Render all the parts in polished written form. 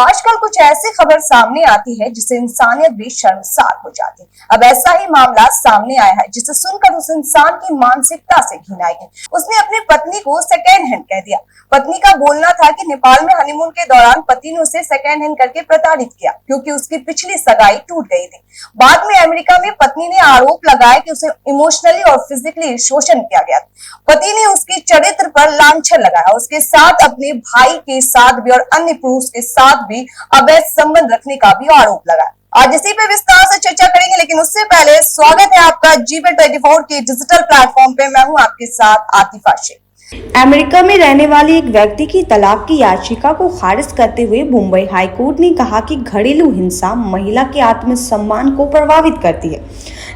आजकल कुछ ऐसी खबर सामने आती है जिससे इंसानियत भी शर्मसार हो जाती है। अब ऐसा ही मामला सामने आया है जिसे सुनकर उस इंसान की मानसिकता से घिन आई है। उसने अपनी पत्नी को सेकेंड हैंड कह दिया। पत्नी का बोलना था कि नेपाल में हनीमून के दौरान पति ने उसे सेकेंड हैंड करके प्रताड़ित किया क्योंकि उसकी पिछली सगाई टूट गई थी। बाद में अमेरिका में पत्नी ने आरोप लगाया कि उसे इमोशनली और फिजिकली शोषण किया गया। पति ने उसके चरित्र पर लांछन लगाया, उसके साथ अपने भाई के साथ भी और अन्य पुरुष के साथ भी अवैध संबंध रखने का भी आरोप लगाया। आज इसी पे विस्तार से चर्चा करेंगे, लेकिन उससे पहले स्वागत है आपका जीवन 24 के डिजिटल प्लेटफॉर्म पे। मैं हूं आपके साथ आतिफा शेख। अमेरिका में रहने वाले एक व्यक्ति की तलाक की याचिका को खारिज करते हुए मुंबई हाईकोर्ट ने कहा कि घरेलू हिंसा महिला के आत्मसम्मान को प्रभावित करती है,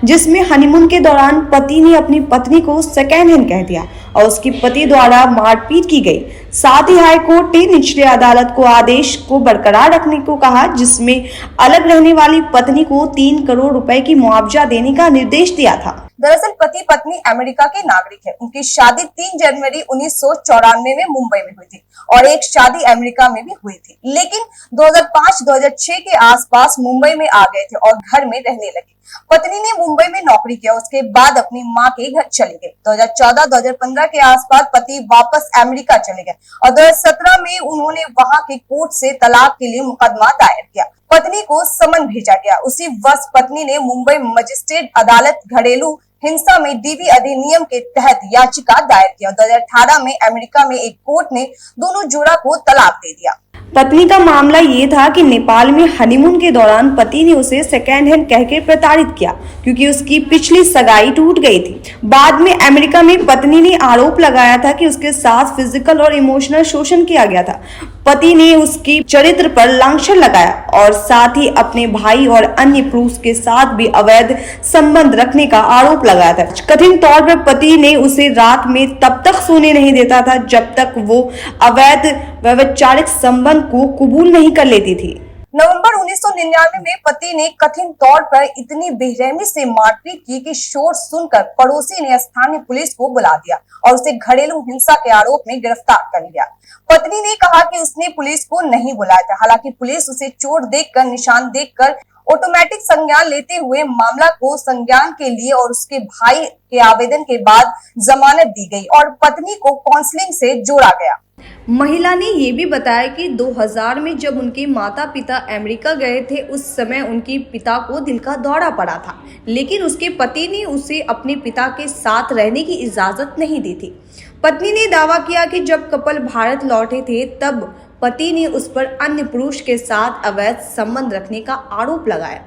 जिसमें हनीमून के दौरान पति ने अपनी पत्नी को सेकेंड हैंड कह दिया और उसकी पति द्वारा मारपीट की गई। साथ ही हाईकोर्ट ने निचली अदालत को आदेश को बरकरार रखने को कहा, जिसमें अलग रहने वाली पत्नी को 3 करोड़ रुपए की मुआवजा देने का निर्देश दिया था। दरअसल पति पत्नी अमेरिका के नागरिक है। उनकी शादी 3 जनवरी 1994 में मुंबई में हुई थी और एक शादी अमेरिका में भी हुई थी, लेकिन 2005-2006 के आसपास मुंबई में आ गए थे और घर में रहने लगे। पत्नी ने मुंबई में नौकरी किया, उसके बाद अपनी मां के घर चले गए। 2014-2015 के आसपास पति वापस अमेरिका चले गए और 2017 में उन्होंने वहां के कोर्ट से तलाक के लिए मुकदमा दायर किया। पत्नी को समन भेजा गया। उसी वर्ष पत्नी ने मुंबई मजिस्ट्रेट अदालत घरेलू हिंसा में डीवी अधिनियम के तहत याचिका दायर किया। 2018 में अमेरिका में एक कोर्ट ने दोनों जोड़ा को तलाक दे दिया। पत्नी का मामला ये था कि नेपाल में हनीमून के दौरान पति ने उसे सेकेंड हैंड कहकर प्रताड़ित किया क्योंकि उसकी पिछली सगाई टूट गई थी। बाद में अमेरिका में पत्नी ने आरोप लगाया था कि उसके साथ फिजिकल और इमोशनल शोषण किया गया था। पति ने उसकी चरित्र पर लांछन लगाया और साथ ही अपने भाई और अन्य पुरुष के साथ भी अवैध संबंध रखने का आरोप लगाया था। कथित तौर पर पति ने उसे रात में तब तक सोने नहीं देता था जब तक वो अवैध वैचारिक संबंध को कबूल नहीं कर लेती थी। नवंबर 1999 में पति ने कथित तौर पर इतनी बेरहमी से मारपीट की कि शोर सुनकर पड़ोसी ने स्थानीय पुलिस को बुला दिया और उसे घरेलू हिंसा के आरोप में गिरफ्तार कर लिया। पत्नी ने कहा कि उसने पुलिस को नहीं बुलाया था। हालांकि पुलिस उसे चोट देखकर, निशान देखकर ऑटोमेटिक संज्ञान लेते हुए मामला को संज्ञान के लिए और उसके भाई के आवेदन के बाद जमानत दी गई और पत्नी को काउंसलिंग से जोड़ा गया। महिला ने ये भी बताया कि 2000 में जब उनके माता पिता अमेरिका गए थे, उस समय उनके पिता को दिल का दौरा पड़ा था, लेकिन उसके पति ने उसे अपने पिता के साथ रहने की इजाजत नहीं दी थी। पत्नी ने दावा किया कि जब कपल भारत लौटे थे तब पति ने उस पर अन्य पुरुष के साथ अवैध संबंध रखने का आरोप लगाया।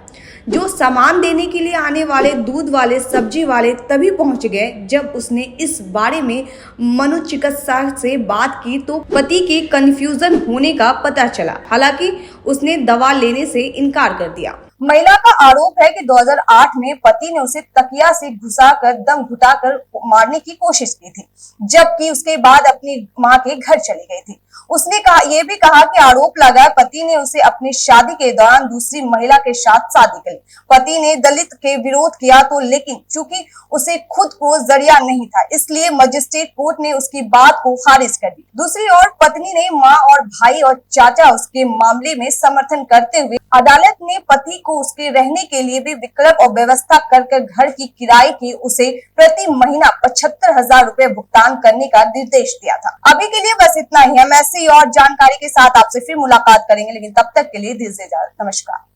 जो सामान देने के लिए आने वाले दूध वाले, सब्जी वाले तभी पहुंच गए। जब उसने इस बारे में मनोचिकित्सा से बात की तो पति के कंफ्यूजन होने का पता चला। हालांकि उसने दवा लेने से इनकार कर दिया। महिला का आरोप है कि 2008 में पति ने उसे तकिया से घुसाकर दम घुटाकर मारने की कोशिश की थी, जबकि उसके बाद अपनी मां के घर चली गई थी। उसने ये भी कहा कि आरोप लगा पति ने उसे अपनी शादी के दौरान दूसरी महिला के साथ शादी की। पति ने दलित के विरोध किया तो, लेकिन चूंकि उसे खुद को जरिया नहीं था, इसलिए मजिस्ट्रेट कोर्ट ने उसकी बात को खारिज कर दी। दूसरी ओर पत्नी ने मां और भाई और चाचा उसके मामले में समर्थन करते हुए अदालत ने पति को उसके रहने के लिए भी विकल्प और व्यवस्था कर घर की किराए की उसे प्रति महीना 75,000 रुपए भुगतान करने का निर्देश दिया था। अभी के लिए बस इतना ही। हम ऐसी और जानकारी के साथ आपसे फिर मुलाकात करेंगे, लेकिन तब तक के लिए दीजिए इजाजत। नमस्कार।